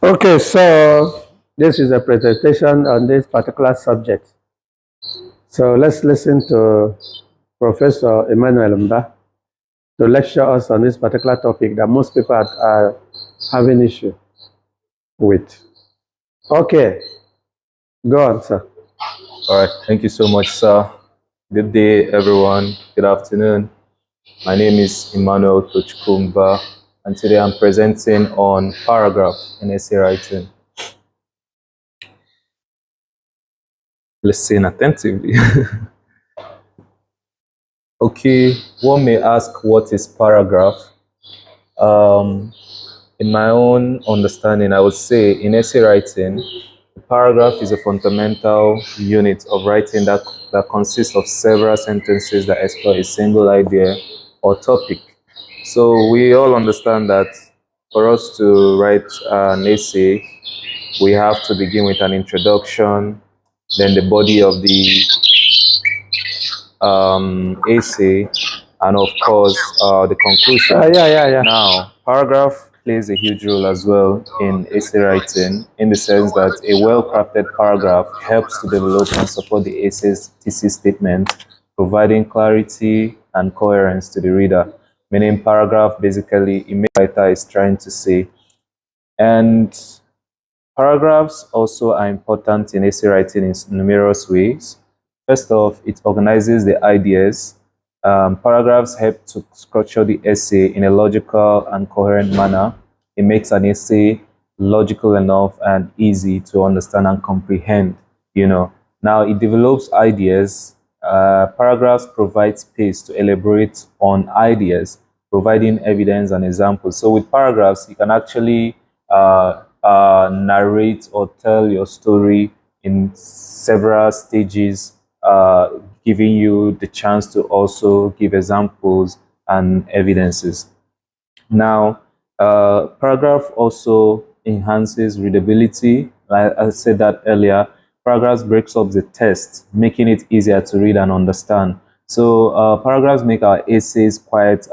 Okay, so this is a presentation on this particular subject. So let's listen to Professor Emmanuel Mba to lecture us on this particular topic that most people are having issue with. Okay, go on, sir. All right, thank you so much, sir. Good day, everyone. Good afternoon. My name is Emmanuel Tochkumba, and today I'm presenting on paragraph in essay writing. Listen attentively. Okay, one may ask what is paragraph? Um, in my own understanding, I would say in essay writing, a paragraph is a fundamental unit of writing that consists of several sentences that explore a single idea or topic. So we all understand that for us to write an essay, we have to begin with an introduction, then the body of the essay, and of course the conclusion. Yeah. Now, paragraph plays a huge role as well in essay writing, in the sense that a well-crafted paragraph helps to develop and support the essay's thesis statement, providing clarity and coherence to the reader. Meaning, paragraph basically it the writer is trying to say. And paragraphs also are important in essay writing in numerous ways. First off, it organizes the ideas. Paragraphs help to structure the essay in a logical and coherent manner. It makes an essay logical enough and easy to understand and comprehend. Now it develops ideas. Paragraphs provide space to elaborate on ideas, providing evidence and examples. So with paragraphs, you can actually narrate or tell your story in several stages, giving you the chance to also give examples and evidences. Now, paragraph also enhances readability. Like I said that earlier, paragraphs breaks up the text, making it easier to read and understand. So, paragraphs make our essays quite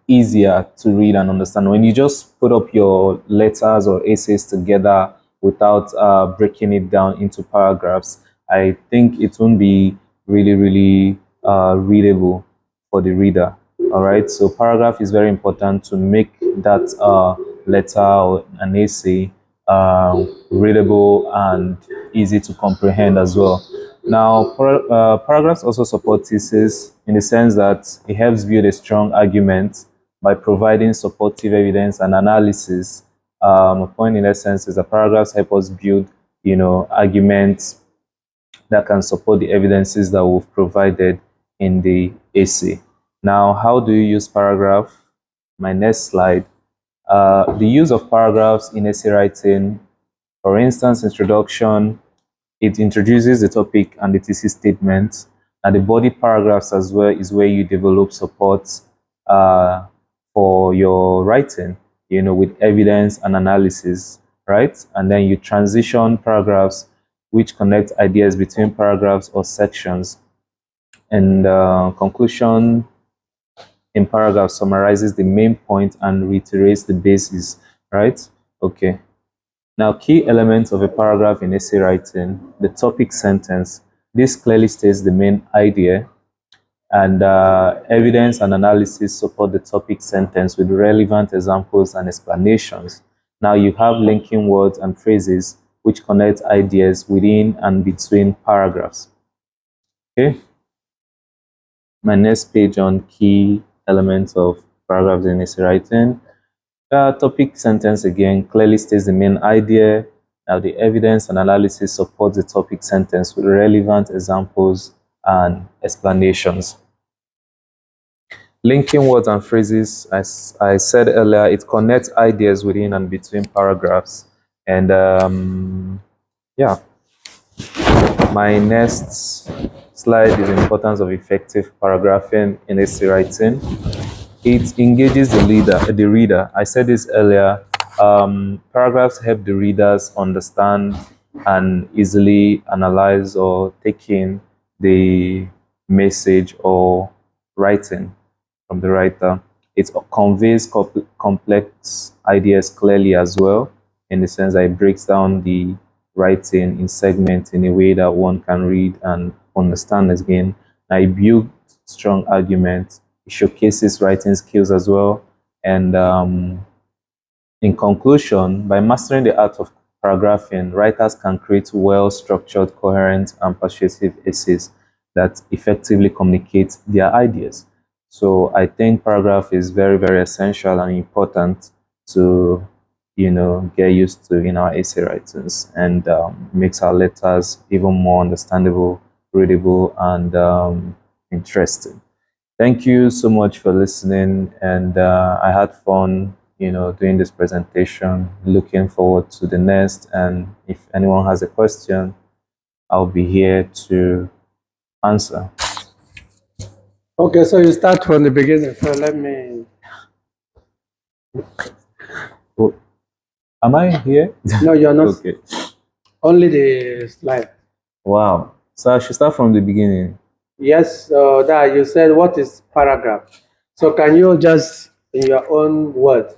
easier to read and understand. When you just put up your letters or essays together without breaking it down into paragraphs, I think it won't be really readable for the reader. All right, so paragraph is very important to make that letter or an essay readable and easy to comprehend as well. Now, paragraphs also support thesis in the sense that it helps build a strong argument by providing supportive evidence and analysis. A point in essence is that paragraphs help us build, arguments that can support the evidences that we've provided in the essay. Now, how do you use paragraph? My next slide. The use of paragraphs in essay writing, for instance, introduction, it introduces the topic and the thesis statement, and the body paragraphs as well is where you develop support uh, for your writing, with evidence and analysis, right? And then you transition paragraphs which connect ideas between paragraphs or sections. And conclusion in paragraph summarizes the main point and reiterates the basis, right? Okay. Now, key elements of a paragraph in essay writing, the topic sentence. This clearly states the main idea, and evidence and analysis support the topic sentence with relevant examples and explanations. Now, you have linking words and phrases which connect ideas within and between paragraphs. Okay. My next page on key elements of paragraphs in essay writing. Topic sentence again clearly states the main idea. Now, the evidence and analysis supports the topic sentence with relevant examples and explanations. Linking words and phrases, as I said earlier, it connects ideas within and between paragraphs. And yeah, my next slide is the importance of effective paragraphing in essay writing. It engages the reader. I said this earlier. Paragraphs help the readers understand and easily analyze or take in the message or writing from the writer. It conveys complex ideas clearly as well, in the sense that it breaks down the writing in segments in a way that one can read and understand again. I build strong arguments. It showcases writing skills as well. And in conclusion, by mastering the art of paragraphing, writers can create well-structured, coherent, and persuasive essays that effectively communicate their ideas. So I think paragraph is very, very essential and important to, get used to in our essay writings, and makes our letters even more understandable, readable, and interesting. Thank you so much for listening, and I had fun, doing this presentation. Looking forward to the next, and if anyone has a question, I'll be here to answer. Okay, so you start from the beginning. So let me. Oh, am I here? No, you're not. Okay. Only the slide. Wow. So I should start from the beginning. Yes, that you said what is paragraph. So can you just, in your own words,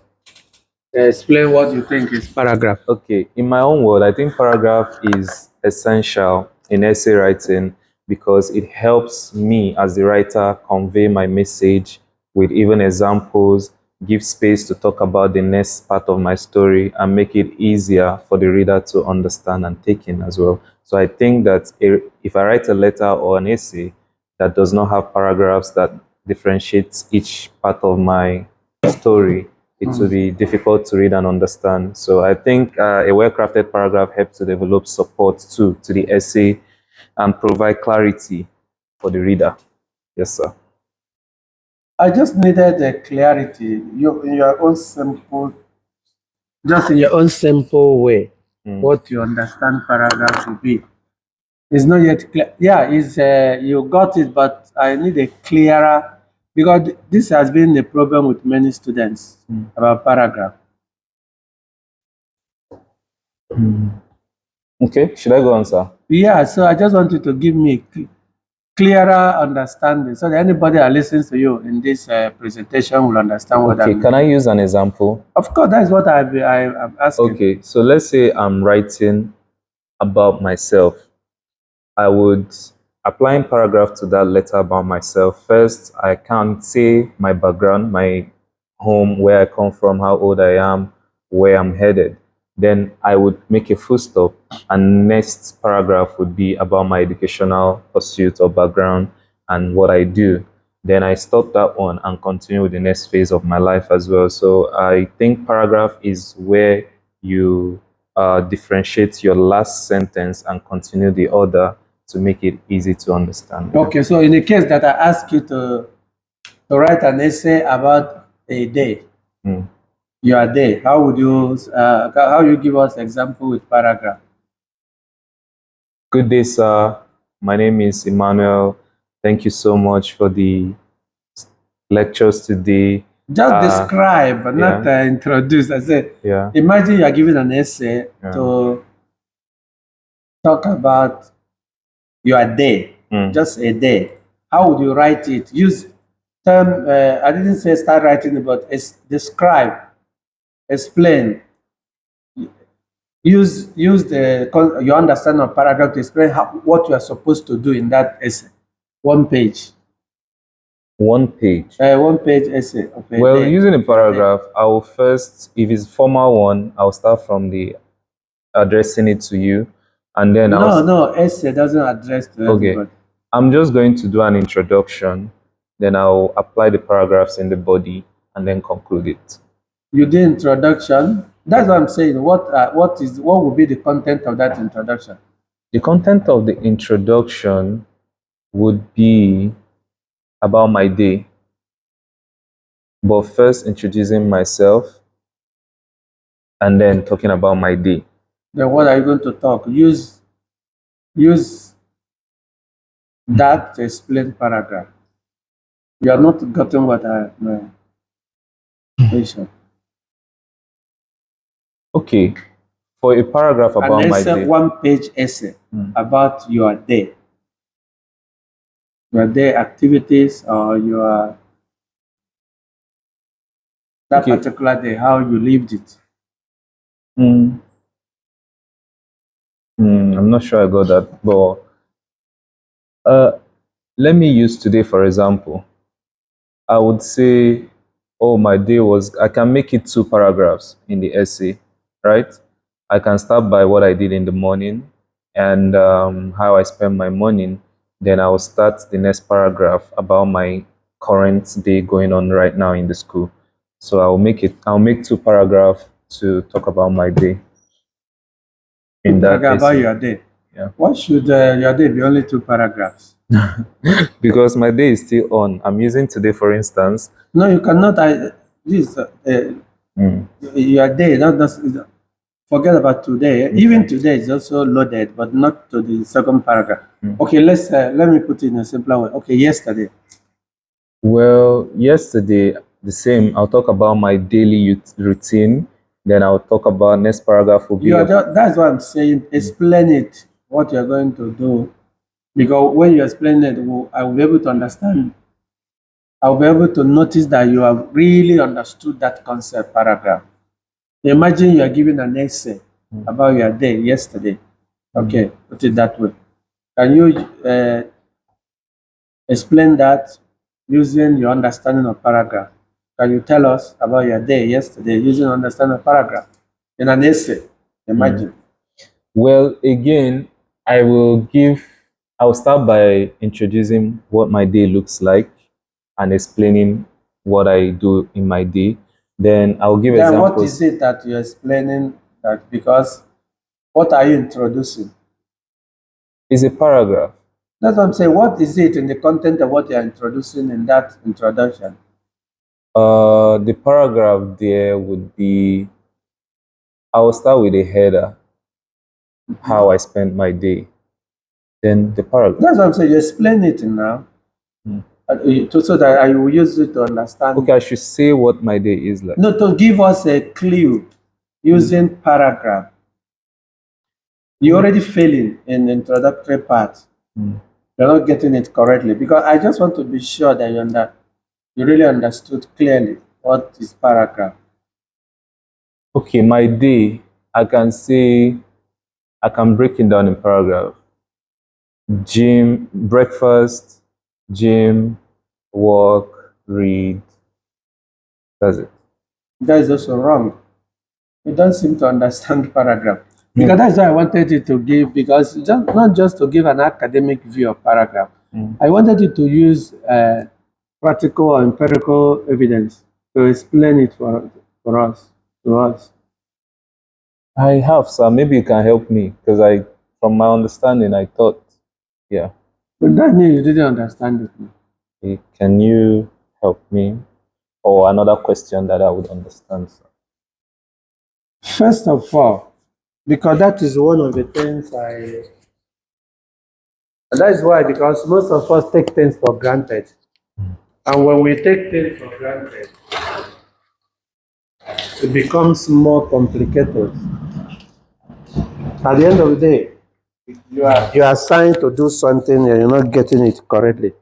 explain what you think is paragraph? Okay. In my own word, I think paragraph is essential in essay writing because it helps me as the writer convey my message with even examples, give space to talk about the next part of my story, and make it easier for the reader to understand and take in as well. So I think that if I write a letter or an essay that does not have paragraphs that differentiates each part of my story, it will be difficult to read and understand. So I think a well-crafted paragraph helps to develop support too to the essay and provide clarity for the reader. Yes, sir. I just needed a clarity. You, in your own simple, just in your own simple way, what you understand paragraph to be. It's not yet clear. Yeah, it's you got it, but I need a clearer, because this has been the problem with many students about paragraph. Okay, should I go on, sir? Yeah, so I just want you to give me clearer understanding so that anybody that listens to you in this presentation will understand what Okay, I'm. can I use an example? Of course, that's what I'm asking. Okay, so let's say I'm writing about myself. I would applying paragraph to that letter about myself. First, I can say my background, my home, where I come from, how old I am, where I'm headed. Then I would make a full stop, and next paragraph would be about my educational pursuit or background and what I do. Then I stop that one and continue with the next phase of my life as well. So I think paragraph is where you differentiate your last sentence and continue the order to make it easy to understand. Okay, so in the case that I ask you to write an essay about a day, your day, how you give us example with paragraph? Good day, sir. My name is Emmanuel. Thank you so much for the lectures today. Just describe, not introduce. I said, Yeah. imagine you are giving an essay to talk about your day, just a day. How would you write it? Use term. I didn't say start writing it, but describe, explain. Use your understanding of paragraph to explain what you are supposed to do in that essay. One page. One page. One page essay. Okay, well, using a paragraph, I will first, if it's formal one, I'll start from the addressing it to you, and then no essay doesn't address to everybody. Okay, I'm just going to do an introduction, then I'll apply the paragraphs in the body, and then conclude it. You did introduction. That's what I'm saying. What will be the content of that introduction? The content of the introduction would be about my day, but first introducing myself and then talking about my day. Then what are you going to talk? Use that to explain paragraph. You are not getting what I mentioned. Okay, for a paragraph about my day. One-page essay about your day activities or your that Okay. particular day, how you lived it. Mm. I'm not sure I got that, but uh, let me use today for example. I would say, oh, my day was, I can make it 2 paragraphs in the essay, right? I can start by what I did in the morning and how I spent my morning. Then I will start the next paragraph about my current day going on right now in the school. So I'll make 2 paragraphs to talk about my day in that Paragraph about essay. your day. Yeah. Why should your day be only 2 paragraphs? Because my day is still on. I'm using today, for instance. No, you cannot. This Mm. your day. Not forget about today. Even today is also loaded, but not to the second paragraph. Okay, let me put it in a simpler way. Okay, yesterday. Well, yesterday, the same. I'll talk about my daily routine. Then I'll talk about next paragraph will be You are just, that's what I'm saying. Explain it, what you're going to do, because when you explain it, I will be able to understand. I'll be able to notice that you have really understood that concept paragraph. Imagine you are giving an essay about your day yesterday. Okay, put it that way. Can you explain that using your understanding of paragraph? Can you tell us about your day yesterday using understanding of paragraph in an essay? Imagine. Well, again, I'll start by introducing what my day looks like and explaining what I do in my day. Then I'll give Then what is examples. it that you're explaining that because what are you introducing? It's a paragraph. That's what I'm saying. What is it in the content of what you're introducing in that introduction? The paragraph there would be, I will start with a header, how I spent my day. Then the paragraph. That's what I'm saying. You explain it now. So that I will use it to understand. Okay, I should say what my day is like. No, to give us a clue using paragraph. You're already failing in the introductory part. You're not getting it correctly because I just want to be sure that you really understood clearly what is paragraph. Okay, my day, I can break it down in paragraph. Gym, breakfast, gym, work, read. That's it. That is also wrong. You don't seem to understand paragraph. Because that's why I wanted you to give, because not just to give an academic view of paragraph. I wanted you to use practical or empirical evidence to explain it for us, to us. I have, sir. Maybe you can help me because from my understanding, I thought, yeah. But that means you didn't understand it. Can you help me? Or another question that I would understand, sir. First of all, because that is one of the things that is why, because most of us take things for granted. And when we take things for granted, it becomes more complicated. At the end of the day, you are assigned to do something and you're not getting it correctly.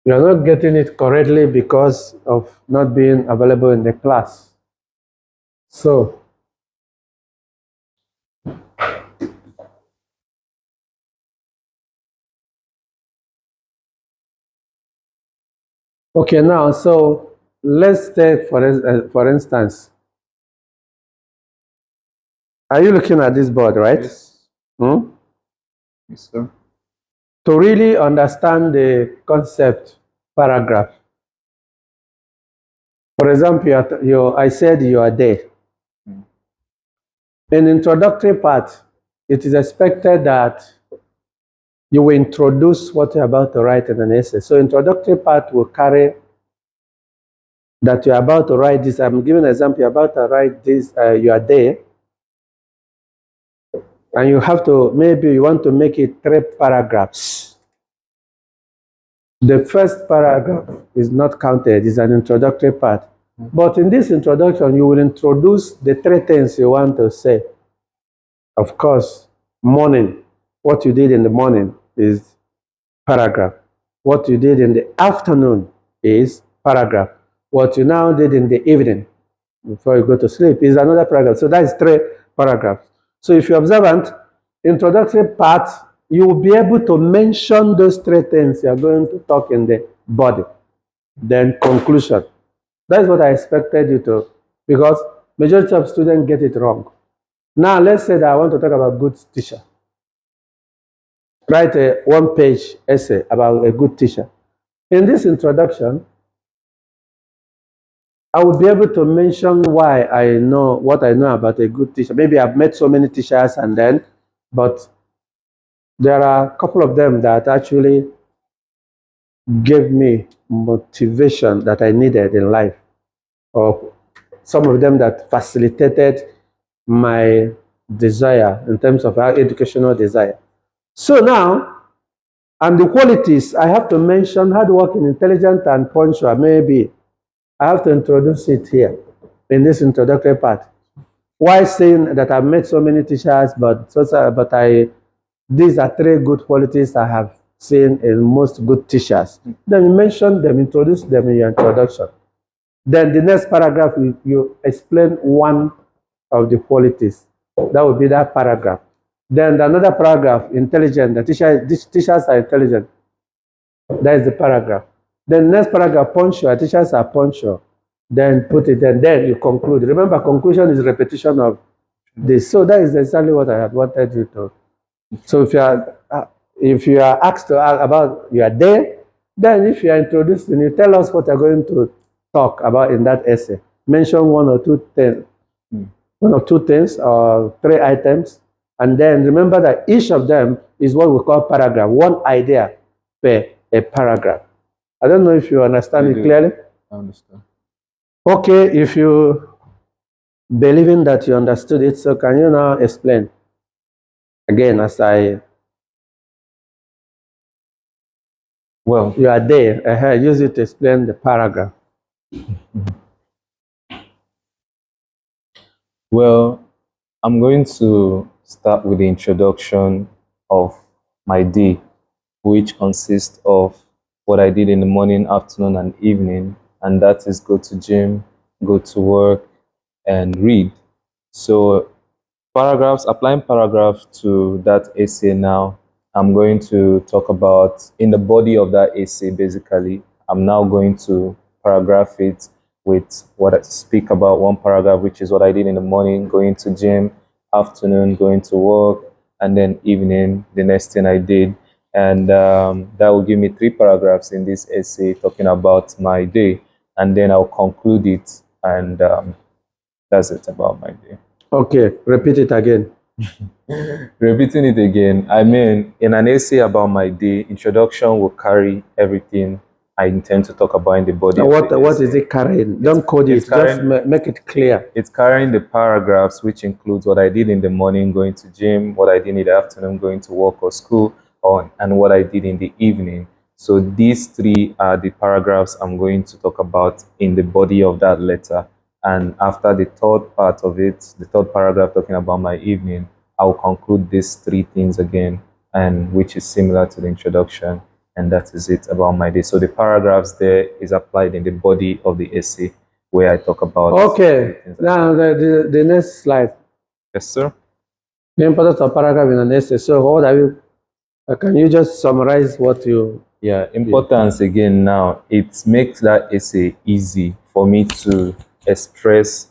You're not getting it correctly because of not being available in the class. So, okay, now, so let's take, for instance, are you looking at this board, right? Yes. Hmm? Yes, sir. To really understand the concept paragraph, for example, I said you are there. In introductory part, it is expected that you will introduce what you're about to write in an essay. So introductory part will carry that you're about to write this. I'm giving an example. You're about to write this. You are there, and you have to, maybe you want to make it 3 paragraphs. The first paragraph is not counted. It's an introductory part. But in this introduction, you will introduce the 3 things you want to say. Of course, morning. What you did in the morning is paragraph. What you did in the afternoon is paragraph. what you now did in the evening before you go to sleep is another paragraph. So that is 3 paragraphs. So if you're observant, introductory part, you will be able to mention those 3 things you're going to talk in the body. Then conclusion. That's what I expected you to, because majority of students get it wrong. Now let's say that I want to talk about good teacher. Write a 1-page essay about a good teacher. In this introduction, I will be able to mention why I know what I know about a good teacher. Maybe I've met so many teachers but there are a couple of them that actually gave me motivation that I needed in life, or some of them that facilitated my desire in terms of our educational desire. So now, and the qualities I have to mention: hardworking, intelligent, and punctual. Maybe I have to introduce it here in this introductory part. Why saying that I've met so many teachers, these are 3 good qualities I have seen in most good teachers. Then you mention them, introduce them in your introduction. Then the next paragraph, you explain one of the qualities. That would be that paragraph. Then another paragraph, intelligent. Teachers are intelligent. That is the paragraph. Then next paragraph, punctual. Teachers are punctual. Then put it, and then you conclude. Remember, conclusion is repetition of this. So that is exactly what I had wanted you to. So if you are asked to about your day, then if you are introduced and you tell us what you're going to talk about in that essay, mention 1 or 2 things, 1 or 2 things, or 3 items, and then remember that each of them is what we call paragraph. 1 idea per a paragraph. I don't know if you understand it clearly. I understand. Okay, if you believing that you understood it, so can you now explain again as Well, you are there, use it to explain the paragraph. Well, I'm going to start with the introduction of my day, which consists of what I did in the morning, afternoon, and evening, and that is go to gym, go to work, and read. So applying paragraph to that essay now, I'm going to talk about in the body of that essay. Basically, I'm now going to paragraph it with what I speak about 1 paragraph, which is what I did in the morning, going to gym, afternoon, going to work, and then evening, the next thing I did. And that will give me 3 paragraphs in this essay talking about my day. And then I'll conclude it, and that's it about my day. Okay, repeat it again. Repeating it again, I mean, in an essay about my day, introduction will carry everything I intend to talk about in the body. Now, what is it carrying? Don't code it, just make it clear. It's carrying the paragraphs, which includes what I did in the morning, going to gym, what I did in the afternoon, going to work or school, and what I did in the evening. So these 3 are the paragraphs I'm going to talk about in the body of that letter. And after the 3rd part of it, the 3rd paragraph talking about my evening, I'll conclude these 3 things again, and which is similar to the introduction, and that is it about my day. So the paragraphs there is applied in the body of the essay where I talk about. Okay, now the next slide. Yes, sir. The importance of paragraph in an essay. So what are you? Can you just summarize what you? Yeah, importance again. Now it makes that essay easy for me to express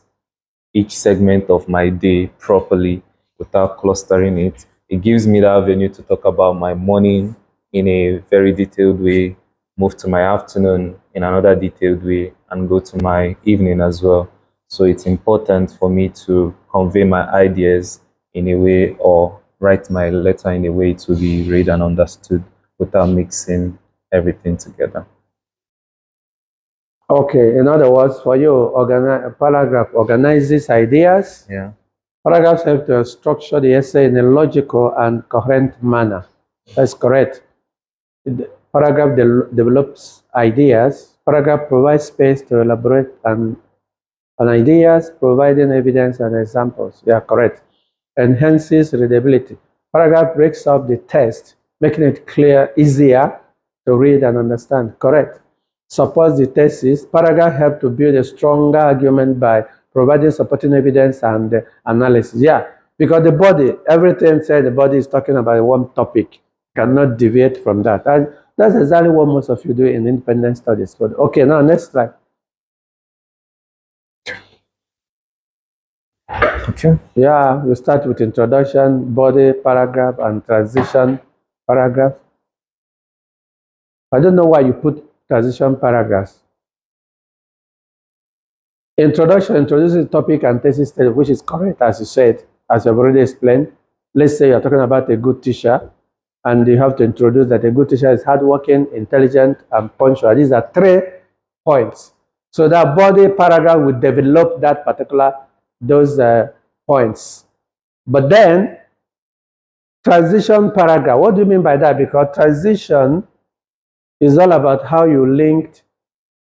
each segment of my day properly without clustering it. It gives me that avenue to talk about my morning in a very detailed way, move to my afternoon in another detailed way, and go to my evening as well. So it's important for me to convey my ideas in a way, or write my letter in a way to be read and understood without mixing everything together. Okay, in other words, for you, paragraph organizes ideas. Yeah. Paragraphs help to structure the essay in a logical and coherent manner. That's correct. Paragraph develops ideas. Paragraph provides space to elaborate on ideas, providing evidence and examples. Yeah, correct. Enhances readability. Paragraph breaks up the text, making it clear, easier to read and understand. Correct. supports the thesis. Paragraph help to build a stronger argument by providing supporting evidence and analysis. Yeah, because the body, everything said the body is talking about one topic, cannot deviate from that. That's exactly what most of you do in independent studies. But okay, now next slide. Okay. Yeah, you start with introduction, body, paragraph, and transition paragraph. I don't know why you put transition paragraphs. Introduction introduces topic and thesis statement, which is correct, as you said, as I've already explained. Let's say you're talking about a good teacher, and you have to introduce that a good teacher is hardworking, intelligent, and punctual. These are 3 points. So that body paragraph will develop that particular, those points. But then, transition paragraph, what do you mean by that? Because transition is all about how you linked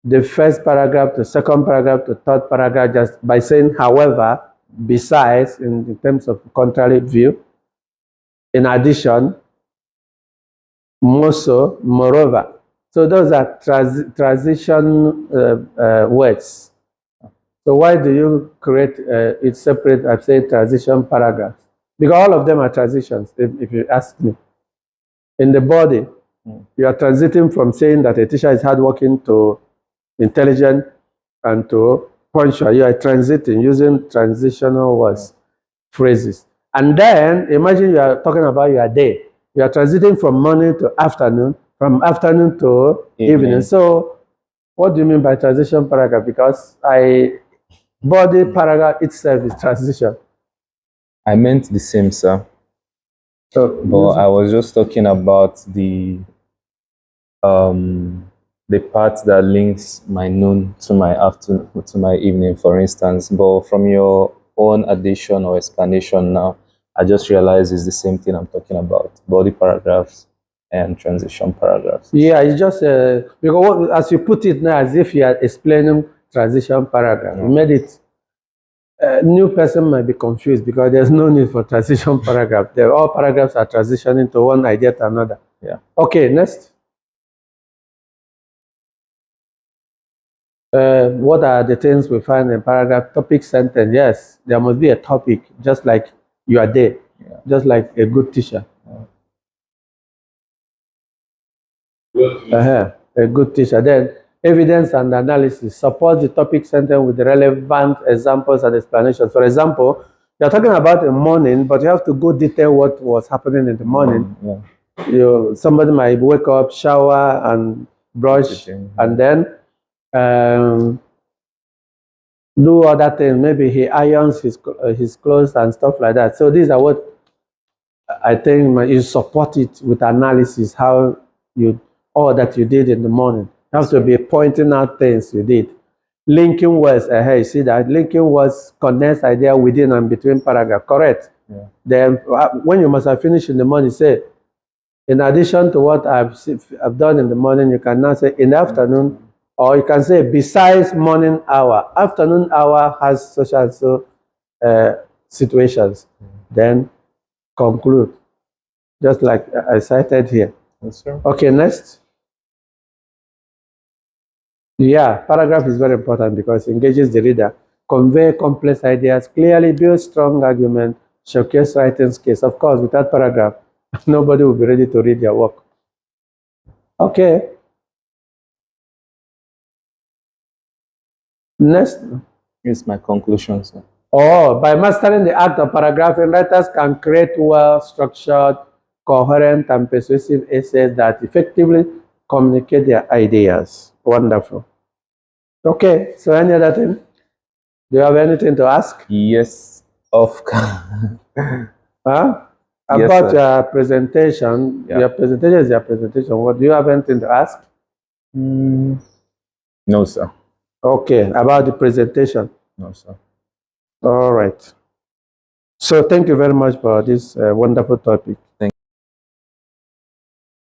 the first paragraph to second paragraph to third paragraph just by saying however, besides, in terms of contrary view, in addition, more so, moreover. So those are transition words. So why do you create it separate, I'd say transition paragraphs? Because all of them are transitions, if you ask me. In the body, you are transiting from saying that a teacher is hardworking to intelligent and to punctual. You are transiting using transitional words, phrases. And then imagine you are talking about your day. You are transiting from morning to afternoon, from afternoon to evening. So what do you mean by transition paragraph? Because body paragraph itself is transition. I meant the same, sir. But I was just talking about the part that links my noon to my afternoon to my evening, for instance. But from your own addition or explanation now, I just realized it's the same thing I'm talking about: body paragraphs and transition paragraphs. Yeah, it's just because as you put it now, as if you are explaining transition paragraph, you made it. A new person might be confused because there's no need for transition paragraph. All paragraphs are transitioning to one idea to another. Yeah. Okay, next. What are the things we find in paragraph? Topic, sentence. Yes, there must be a topic, just like you are there, just like a good teacher. A good teacher. Then evidence and analysis support the topic sentence with relevant examples and explanations. For example, you're talking about a morning, but you have to go detail what was happening in the morning. Somebody might wake up, shower, and brush, and then do other things. Maybe he irons his clothes and stuff like that. So these are what I think you support it with analysis, how all that you did in the morning. You have to be pointing out things you did. Linking words, you see that? Linking words connects idea within and between paragraph, correct? Yeah. Then when you must have finished in the morning, say, in addition to what I've done in the morning, you can now say in the afternoon, or you can say besides morning hour. Afternoon hour has such and so situations. Then conclude, just like I cited here. Yes, sir. Okay, next. Yeah, paragraph is very important because it engages the reader, convey complex ideas, clearly build strong argument, showcase writing skills. Of course, without paragraph, nobody will be ready to read your work. Okay. Next. Here's my conclusion, sir. Oh, by mastering the art of paragraphing, writers can create well-structured, coherent, and persuasive essays that effectively communicate their ideas. Wonderful. Okay, so any other thing? Do you have anything to ask? Yes, of Huh? Yes, About sir. your presentation, Yeah. your presentation is your presentation. What do you have anything to ask? No, sir. Okay, about the presentation. No, sir. All right. So thank you very much for this wonderful topic. Thank